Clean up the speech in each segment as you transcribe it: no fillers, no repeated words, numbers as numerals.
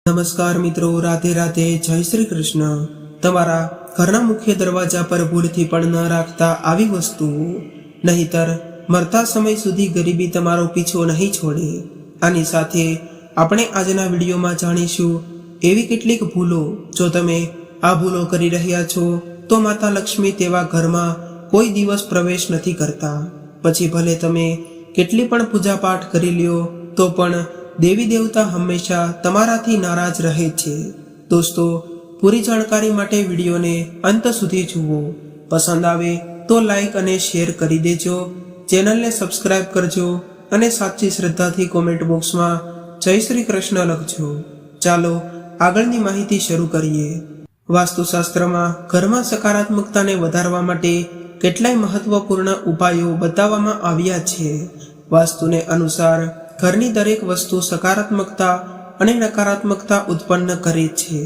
નમસ્કાર મિત્રો, રાધે રાધે, જય શ્રી કૃષ્ણ। તમારા ઘરના મુખ્ય દરવાજા પર ભૂલથી પણ ન રાખતા આવી વસ્તુઓ, નહીતર મરતા સમય સુધી ગરીબી તમારો પીછો નહીં છોડે। આની સાથે આપણે આજના વિડીયોમાં જાણીશું એવી કેટલીક ભૂલો, જો તમે આ ભૂલો કરી રહ્યા છો તો માતા લક્ષ્મી તેવા ઘરમાં કોઈ દિવસ પ્રવેશ નથી કરતા। પછી ભલે તમે કેટલી પણ પૂજા પાઠ કરી લ્યો તો પણ દેવી દેવતા હંમેશા તમારાથી નારાજ રહે છે। દોસ્તો, પૂરી જાણકારી માટે વિડીયોને અંત સુધી જુઓ। પસંદ આવે તો લાઈક અને શેર કરી દેજો, ચેનલને સબસ્ક્રાઇબ કરજો અને સાચી શ્રદ્ધાથી કોમેન્ટ બોક્સમાં જય શ્રી કૃષ્ણ લખજો। ચાલો આગળની માહિતી શરૂ કરીએ। વાસ્તુશાસ્ત્રમાં ઘરમાં સકારાત્મકતાને વધારવા માટે કેટલાય મહત્વપૂર્ણ ઉપાયો બતાવવામાં આવ્યા છે। વાસ્તુને અનુસાર ઘરની દરેક વસ્તુ સકારાત્મકતા અને નકારાત્મકતા ઉત્પન્ન કરે છે।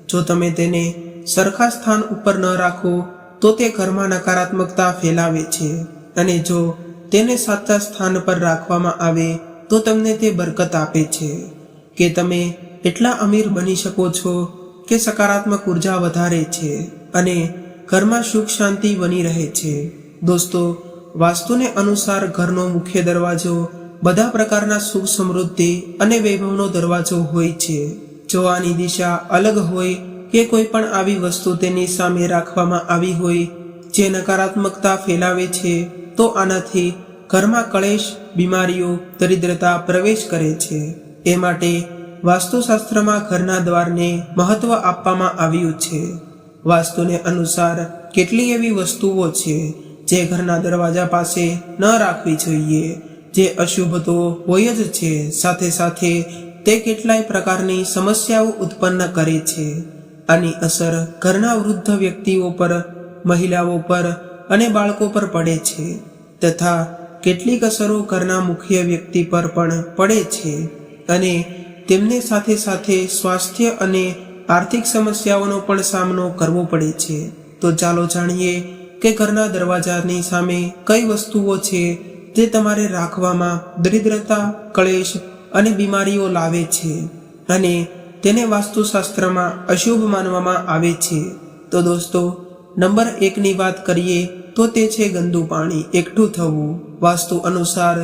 જો તમે તેને સરખા સ્થાન ઉપર ન રાખો તો તે ઘરમાં નકારાત્મકતા ફેલાવે છે, અને જો તેને સાચા સ્થાન પર રાખવામાં આવે તો તમને તે બરકત આપે છે કે તમે એટલા અમીર બની શકો છો કે સકારાત્મક ઉર્જા વધારે છે અને ઘરમાં સુખ શાંતિ બની રહે છે। દોસ્તો, વાસ્તુને અનુસાર ઘરનો મુખ્ય દરવાજો બધા પ્રકારના સુખ સમૃદ્ધિ અને વૈભવનો દરવાજો હોય છે। જો આની દિશા અલગ હોય કે કોઈ પણ આવી વસ્તુ તેની સામે રાખવામાં આવી હોય જે નકારાત્મકતા ફેલાવે છે તો આનાથી ઘરમાં કલેશ, બીમારીઓ, દરિદ્રતા પ્રવેશ કરે છે। એ માટે વાસ્તુશાસ્ત્રમાં ઘરના દ્વારને મહત્વ આપવામાં આવ્યું છે। વાસ્તુને અનુસાર કેટલી એવી વસ્તુઓ છે જે ઘરના દરવાજા પાસે ન રાખવી જોઈએ, જે અશુભ તો હોય જ છે, સાથે સાથે તે કેટલાય પ્રકારની સમસ્યાઓ ઉત્પન્ન કરે છે। આની અસર ઘરના વૃદ્ધ વ્યક્તિઓ પર, મહિલાઓ પર અને બાળકો પર પડે છે, તથા કેટલીક અસરો ઘરના મુખ્ય વ્યક્તિ પર પણ પડે છે અને તેમને સાથે સાથે સ્વાસ્થ્ય અને આર્થિક સમસ્યાઓનો પણ સામનો કરવો પડે છે। તો ચાલો જાણીએ કે ઘરના દરવાજાની સામે કઈ વસ્તુઓ છે જે તમારે રાખવામાં દરિદ્રતા, કલેશ અને બીમારીઓ લાવે છે અને તેને વાસ્તુશાસ્ત્રમાં અશુભ માનવામાં આવે છે। તો દોસ્તો, નંબર 1ની વાત કરીએ તો તે છે ગંદુ પાણી એકઠું થવું। વાસ્તુ અનુસાર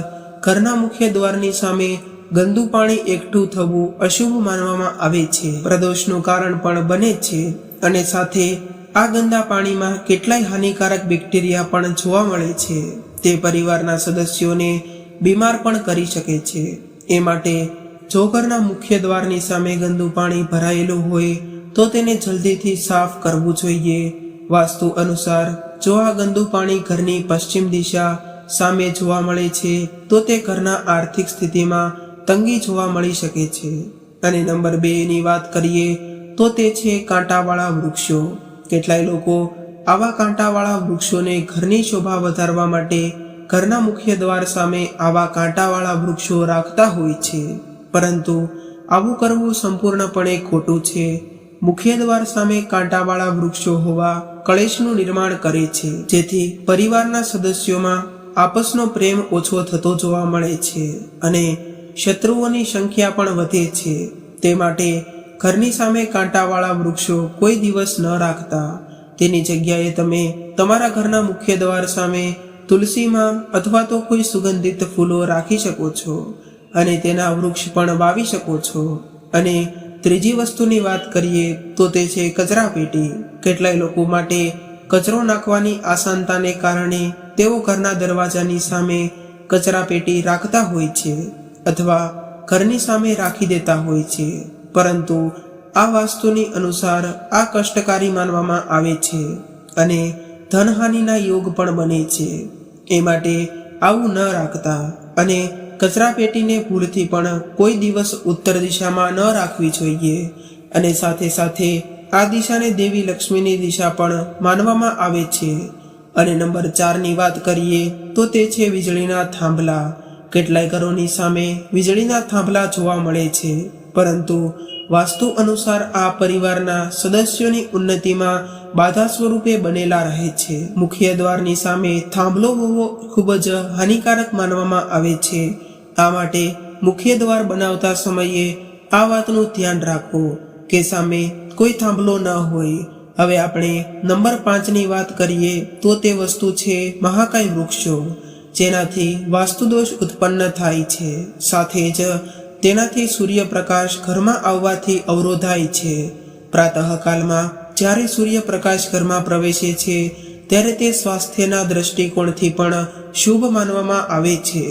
ઘરના મુખ્ય દ્વારની સામે ગંદુ પાણી એકઠું થવું અશુભ માનવામાં આવે છે, પ્રદોષનું કારણ પણ બને છે અને સાથે આ ગંદા પાણીમાં કેટલાય હાનિકારક બેક્ટેરિયા પણ જોવા મળે છે। તે પરિવારના સદસ્યોને બીમાર પણ કરી શકે છે। એ માટે જો ઘરના મુખ્ય દ્વારની સામે ગંદુ પાણી ભરાયેલું હોય તો તેને જલ્દીથી સાફ કરવું જોઈએ। વાસ્તુ અનુસાર જો આ ગંદુ પાણી ઘરની પશ્ચિમ દિશા સામે જોવા મળે છે તો તે ઘરના આર્થિક સ્થિતિમાં તંગી જોવા મળી શકે છે। અને નંબર 2ની વાત કરીએ તો તે છે કાંટાવાળા વૃક્ષો। કેટલાય લોકો આવા કાંટાવાળા વૃક્ષોને ઘરની શોભા વધારવા માટે ઘરના મુખ્ય દ્વાર સામે આવા કાંટાવાળા વૃક્ષો રાખતા હોય છે, પરંતુ આવું કરવું સંપૂર્ણપણે ખોટું છે। મુખ્ય દ્વાર સામે કાંટાવાળા વૃક્ષો હોવા કલેશનું નિર્માણ કરે છે, જેથી પરિવારના સદસ્યોમાં આપસનો પ્રેમ ઓછો થતો જોવા મળે છે અને શત્રુઓની સંખ્યા પણ વધે છે। તે માટે ઘરની સામે કાંટાવાળા વૃક્ષો કોઈ દિવસ ન રાખતા। તેની જગ્યાએ તમે તમારા ઘરના મુખ્ય દ્વાર સામે તુલસીમાં અથવા તો કોઈ સુગંધિત ફૂલો રાખી શકો છો અને તેના વૃક્ષ પણ વાવી શકો છો। અને ત્રીજી વસ્તુની વાત કરીએ તો તે છે કચરા પેટી। કેટલાય લોકો માટે કચરો નાખવાની આસાનતાને કારણે તેઓ ઘરના દરવાજાની સામે કચરા પેટી રાખતા હોય છે અથવા ઘરની સામે રાખી દેતા હોય છે, પરંતુ આ વાસ્તુની અનુસાર આ કષ્ટકારી માનવામાં આવે છે અને ધનહાનિના યોગ પણ બને છે। એ માટે આવું ન રાખતા અને કચરા પેટીને ભૂલથી પણ કોઈ દિવસ ઉત્તર દિશામાં ન રાખવી જોઈએ। અને સાથે સાથે આ દિશાને દેવી લક્ષ્મીની દિશા પણ માનવામાં આવે છે। અને નંબર 4ની વાત કરીએ તો તે છે વીજળીના થાંભલા। કેટલાય ઘરોની સામે વીજળીના થાંભલા જોવા મળે છે, પરંતુ વાસ્તુ અનુસાર આ પરિવારના સદસ્યોની ઉન્નતિમાં બાધા સ્વરૂપે બનેલા રહે છે। મુખ્ય દ્વારની સામે થાંભલો હોવો ખૂબ જ હાનિકારક માનવામાં આવે છે। આ માટે મુખ્ય દ્વાર બનાવતા સમયે આ વાતનું ધ્યાન રાખો કે સામે કોઈ થાંભલો ન હોય. હવે આપણે નંબર 5ની વાત કરીએ તો તે વસ્તુ છે મહાકાય વૃક્ષો, જેનાથી વાસ્તુદોષ ઉત્પન્ન થાય છે. સાથે જ તેનાથી સૂર્યપ્રકાશ ઘરમાં આવવાથી અવરોધાય છે. પ્રાતઃકાલમાં જ્યારે સૂર્યપ્રકાશ ઘરમાં પ્રવેશે છે ત્યારે તે સ્વાસ્થ્યના દ્રષ્ટિકોણથી પણ શુભ માનવામાં આવે છે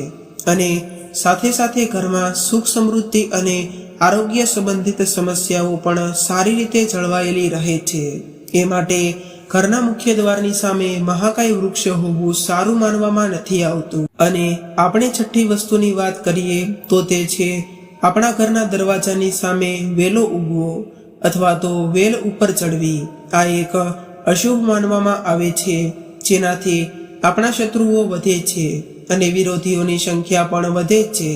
અને સાથે સાથે ઘરમાં સુખ સમૃદ્ધિ અને આરોગ્ય સંબંધિત સમસ્યાઓ પણ સારી રીતે જળવાયેલી રહે છે. એ માટે ઘરના મુખ્ય દ્વારની સામે મહાકાય વૃક્ષ હોવું સારું માનવામાં નથી આવતું. અને આપણે છઠ્ઠી વસ્તુની વાત કરીએ તો તે છે આપણા ઘરના દરવાજાની સામે વેલો ઉગવો અથવા તો વેલ ઉપર ચડવી. આ એક અશુભ માનવામાં આવે છે, જેનાથી આપણા શત્રુઓ વધે છે અને વિરોધીઓની સંખ્યા પણ વધે છે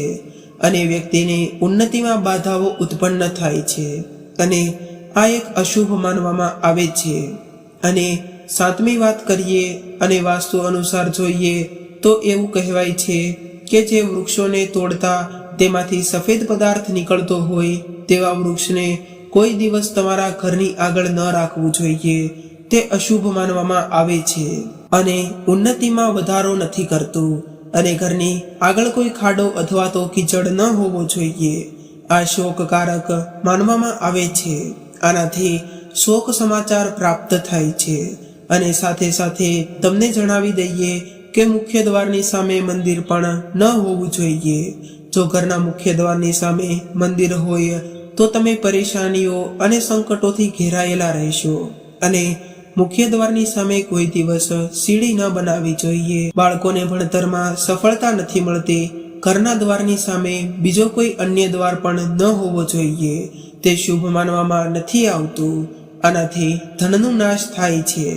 અને વ્યક્તિની ઉન્નતિમાં બાધાઓ ઉત્પન્ન થાય છે અને આ એક અશુભ માનવામાં આવે છે. અને 7મી વાત કરીએ અને વાસ્તુ અનુસાર જોઈએ તો એવું કહેવાય છે કે જે વૃક્ષોને તોડતા તેમાંથી સફેદ પદાર્થ નીકળતો હોય તેવા વૃક્ષને કોઈ દિવસ તમારા ઘરની આગળ ન રાખવું જોઈએ. તે અશુભ માનવામાં આવે છે અને ઉન્નતિમાં વધારો નથી કરતું અને ઘરની આગળ કોઈ ખાડો અથવા તો કીચડ ન હોવો જોઈએ. આ શોકકારક માનવામાં આવે છે. આનાથી શોક સમાચાર પ્રાપ્ત થાય છે. અને સાથે સાથે તમને જણાવી દઈએ કે મુખ્ય દ્વારની સામે મંદિર પણ ન હોવું જોઈએ. જો ઘરના મુખ્ય દ્વારની સામે મંદિર હોય તો તમે પરેશાનીઓ અને સંકટોથી ઘેરાયેલા રહેશો. અને મુખ્ય દ્વારની સામે કોઈ દિવસ સીડી ન બનાવવી જોઈએ. બાળકોને ભણતરમાં સફળતા નથી મળતી, ઘરના દ્વારની સામે બીજો કોઈ અન્ય દ્વાર પણ ન હોવો જોઈએ. તે શુભ માનવામાં નથી આવતું. આનાથી ધનનો નાશ થાય છે.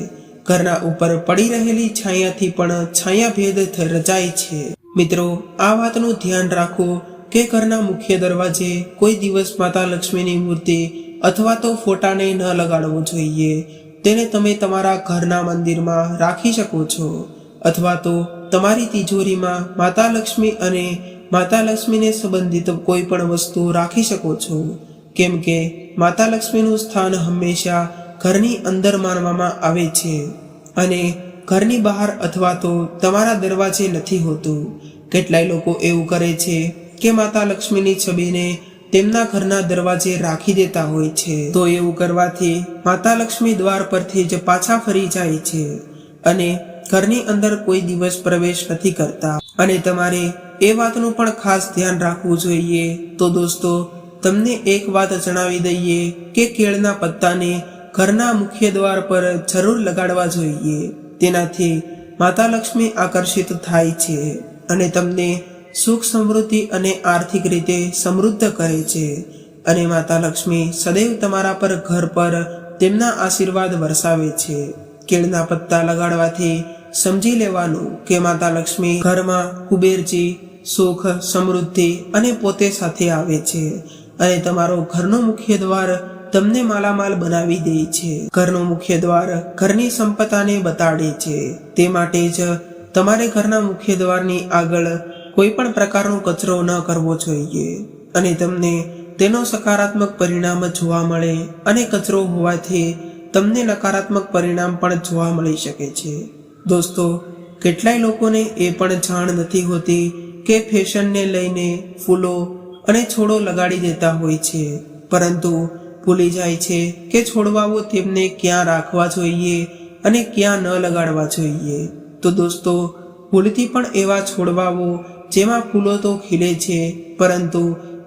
ઘરના ઉપર પડી રહેલી છાયાથી પણ છાયાભેદ રચાય છે. મિત્રો, આ વાતનું ધ્યાન રાખો કે ઘરના મુખ્ય દરવાજે કોઈ દિવસ માતા લક્ષ્મીની મૂર્તિ અથવા તો ફોટાને ન લગાડવો જોઈએ. તેને તમે તમારા ઘરના મંદિરમાં રાખી શકો છો અથવા તો તમારી તિજોરીમાં માતા લક્ષ્મી અને માતા લક્ષ્મીને સંબંધિત કોઈ પણ વસ્તુ રાખી શકો છો. કેમ કે માતા લક્ષ્મીનું સ્થાન હંમેશા ઘરની અંદર માનવામાં આવે છે અને ઘરની બહાર અથવા તો તમારા દરવાજે નથી હોતું. કેટલાય લોકો એવું કરે છે કે માતા લક્ષ્મીની છબીને તેમના ઘરના દરવાજે રાખી દેતા હોય છે. તો એવું કરવાથી માતા લક્ષ્મી દ્વાર પરથી જ પાછા ફરી જાય છે અને ઘરની અંદર કોઈ દિવસ પ્રવેશ નથી કરતા. અને તમારે એ વાતનું પણ ખાસ ધ્યાન રાખવું જોઈએ. તો દોસ્તો, તમને એક વાત જણાવી દઈએ કે કેળના પત્તાને ઘરના મુખ્ય દ્વાર પર જરૂર લગાડવા જોઈએ. તેનાથી માતા લક્ષ્મી આકર્ષિત થાય છે અને તમને સુખ સમૃદ્ધિ અને આર્થિક રીતે સમૃદ્ધ કરે છે. અને માતા લક્ષ્મી સદૈવ તમારા પર ઘર પર તેમના આશીર્વાદ વરસાવે છે. કેળના પત્તા લગાડવાથી સમજી લેવાનું કે માતા લક્ષ્મી ઘરમાં કુબેરજી, સુખ, સમૃદ્ધિ અને પોતે સાથે આવે છે અને તમારો ઘરનો મુખ્ય દ્વાર તમને માલામાલ બનાવી દે છે. ઘરનું મુખ્ય દ્વાર ઘરની સંપત્તિને બતાડે છે. તે માટે જ તમારે ઘરના મુખ્ય દ્વારની આગળ કોઈ પણ પ્રકારનો કચરો ન કરવો જોઈએ અને તમને તેનો સકારાત્મક પરિણામ જોવા મળે અને કચરો હોવાથી તમને નકારાત્મક પરિણામ પણ જોવા મળી શકે છે. દોસ્તો, કેટલાય લોકોને એ પણ જાણ નથી હોતી કે ફેશનને લઈને ફૂલો અને છોડો લગાડી દેતા હોય છે, પરંતુ ભૂલી જાય છે કે છોડવાઓ તેમને ક્યાં રાખવા જોઈએ અને ક્યાં ન લગાડવા જોઈએ. તો દોસ્તો, ભૂલથી પણ એવા છોડવાઓ જેમાં ફૂલો તો ખીલે છે પરંતુ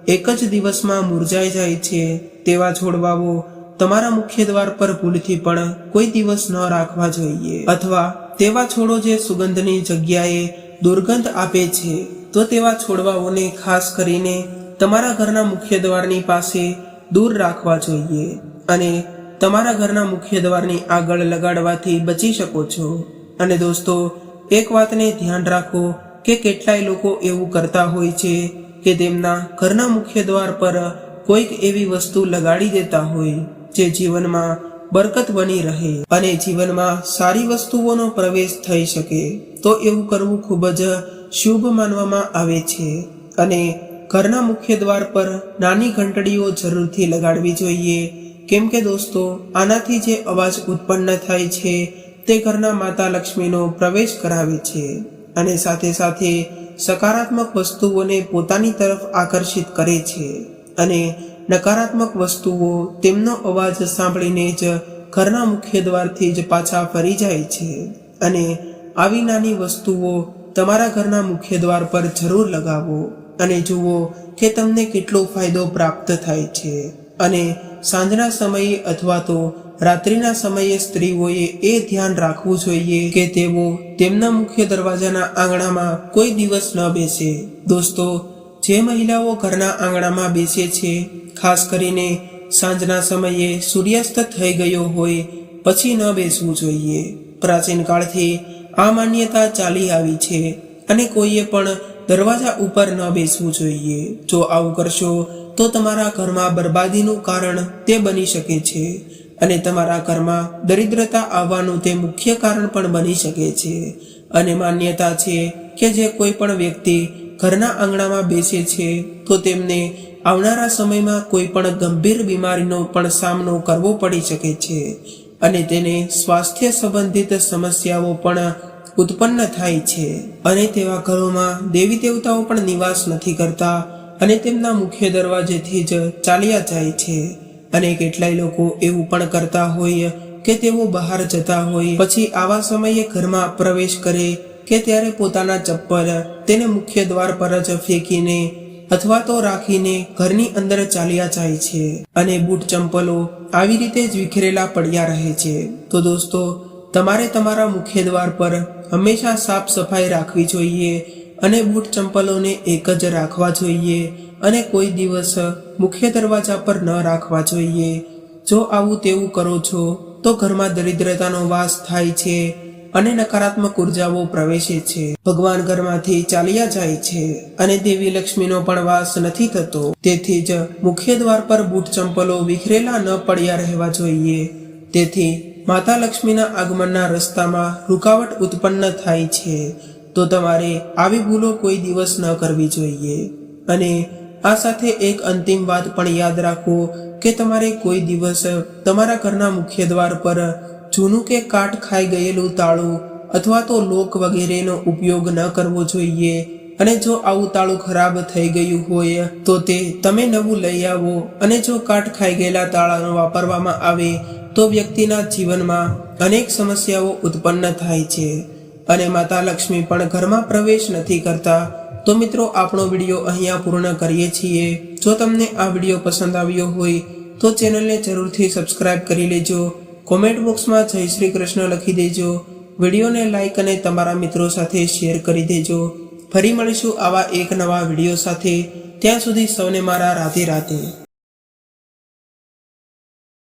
એક જ દિવસમાં મુરઝાઈ જાય છે તેવા છોડવાઓ તમારા મુખ્ય દ્વાર પર ભૂલથી પણ કોઈ દિવસ ન રાખવા જોઈએ. અથવા તેવા છોડો જે સુગંધની જગ્યાએ દુર્ગંધ આપે છે તો તેવા છોડવાઓને ખાસ કરીને તમારા ઘરના મુખ્ય દ્વારની પાસે દૂર રાખવા જોઈએ અને તમારા ઘરના મુખ્ય દ્વારની આગળ લગાડવાથી બચી શકો છો. અને દોસ્તો, એક વાતને ધ્યાન રાખો કે કેટલાય લોકો એવું કરતા હોય છે કે તેમના ઘરના મુખ્ય દ્વાર પર કોઈક એવી વસ્તુ લગાડી દેતા હોય જે જીવનમાં બરકત બની રહે અને જીવનમાં સારી વસ્તુઓનો પ્રવેશ થઈ શકે. તો એવું કરવું ખૂબ જ શુભ માનવામાં આવે છે અને ઘરના મુખ્ય દ્વાર પર નાની ઘંટડીઓ જરૂરથી લગાડવી જોઈએ, કેમ કે દોસ્તો આનાથી જે અવાજ ઉત્પન્ન થાય છે તે ઘરના માતા લક્ષ્મીનો પ્રવેશ કરાવે છે અને સાથે સાથે સકારાત્મક વસ્તુઓને પોતાની તરફ આકર્ષિત કરે છે અને નકારાત્મક વસ્તુઓ તેમનો અવાજ સાંભળીને જ ઘરના મુખ્ય દ્વારથી જ પાછા ફરી જાય છે. અને આવી નાની વસ્તુઓ તમારા ઘરના મુખ્ય દ્વાર પર જરૂર લગાવો અને જુઓ કે તમને કેટલો ફાયદો પ્રાપ્ત થાય છે. અને સાંજના સમયે અથવા તો રાત્રિના સમયે સ્ત્રીઓએ એ ધ્યાન રાખવું જોઈએ કે તેઓ તેમના મુખ્ય દરવાજાના આંગણામાં કોઈ દિવસ ન બેસે. દોસ્તો, જે મહિલાઓ ઘરના આંગણામાં બેસે છે, ખાસ કરીને સાંજના સમયે સૂર્યાસ્ત થઈ ગયો હોય પછી ન બેસવું જોઈએ. પ્રાચીન કાળથી આ માન્યતા ચાલી આવી છે અને કોઈએ પણ દરવાજા ઉપર ન બેસવું જોઈએ. જો આવું કરશો તો તમારા ઘરમાં બરબાદીનું કારણ તે બની શકે છે અને તમારા ઘરમાં દરિદ્રતા આવવાનું તે મુખ્ય કારણ પણ બની શકે છે. અને માન્યતા છે કે જે કોઈ પણ વ્યક્તિ ઘરના આંગણામાં બેસે છે તો તેમને આવનારા સમયમાં કોઈ પણ ગંભીર બીમારીનો પણ સામનો કરવો પડી શકે છે અને તેને સ્વાસ્થ્ય સંબંધિત સમસ્યાઓ પણ ઉત્પન્ન થાય છે. અને તેવા ઘરોમાં દેવી દેવતાઓ પણ નિવાસ નથી કરતા અને તેમના મુખ્ય દરવાજેથી જ ચાલ્યા જાય છે. અને કેટલાય લોકો એવું પણ કરતા હોય કે તેઓ બહાર જતા હોય પછી આવા સમયે ઘરમાં પ્રવેશ કરે કે ત્યારે પોતાના ચપ્પલ તેને મુખ્ય દ્વાર પર જ ફેંકીને અથવા તો રાખીને ઘરની અંદર ચાલ્યા જાય છે અને બૂટ ચંપલો આવી રીતે જ વિખરેલા પડ્યા રહે છે. તો દોસ્તો, તમારે તમારા મુખ્ય દ્વાર પર હંમેશા સાફ સફાઈ રાખવી જોઈએ અને બૂટ ચંપલોને એક જ રાખવા જોઈએ અને કોઈ દિવસ મુખ્ય દરવાજા પર ન રાખવા જોઈએ. જો આવું તેવું કરો છો તો ઘરમાં દરિદ્રતાનો વાસ થાય છે અને નકારાત્મક ઉર્જાઓ પ્રવેશે છે. ભગવાન ઘરમાંથી ચાલ્યા જાય છે અને દેવી લક્ષ્મીનો પણ વાસ નથી થતો. તેથી જ મુખ્ય દ્વાર પર બૂટ ચંપલો વિખરેલા ન પડ્યા રહેવા જોઈએ. તેથી માતા લક્ષ્મીના આગમનના રસ્તામાં રૂકાવટ ઉત્પન્ન થાય છે. તો તમારે આવી ભૂલો કોઈ દિવસ ન કરવી જોઈએ. અને આ સાથે એક અંતિમ વાત પણ યાદ રાખો કે તમારે કોઈ દિવસ તમારા ઘરના મુખ્ય દ્વાર પર જૂનું કે કાટ ખાઈ ગયેલું તાળું અથવા તો લોક વગેરેનો ઉપયોગ ન કરવો જોઈએ. અને જો આવું તાળું ખરાબ થઈ ગયું હોય તો તે તમે નવું લઈ આવો અને જો કાટ ખાઈ ગયેલા તાળાનો વાપરવામાં આવે તો વ્યક્તિના જીવનમાં અનેક સમસ્યાઓ ઉત્પન્ન થાય છે અને માતા લક્ષ્મી પણ ઘરમાં પ્રવેશ નથી કરતા. તો મિત્રો, આપણો વિડીયો અહીંયા પૂર્ણ કરીએ છીએ. જો તમને આ વિડીયો પસંદ આવ્યો હોય તો ચેનલને જરૂરથી સબસ્ક્રાઇબ કરી લેજો. કોમેન્ટ બોક્સમાં જય શ્રી કૃષ્ણ લખી દેજો. વિડીયોને લાઈક અને તમારા મિત્રો સાથે શેર કરી દેજો. ફરી મળીશું આવા એક નવા વિડીયો સાથે. ત્યાં સુધી સૌને મારા રાધે રાધે.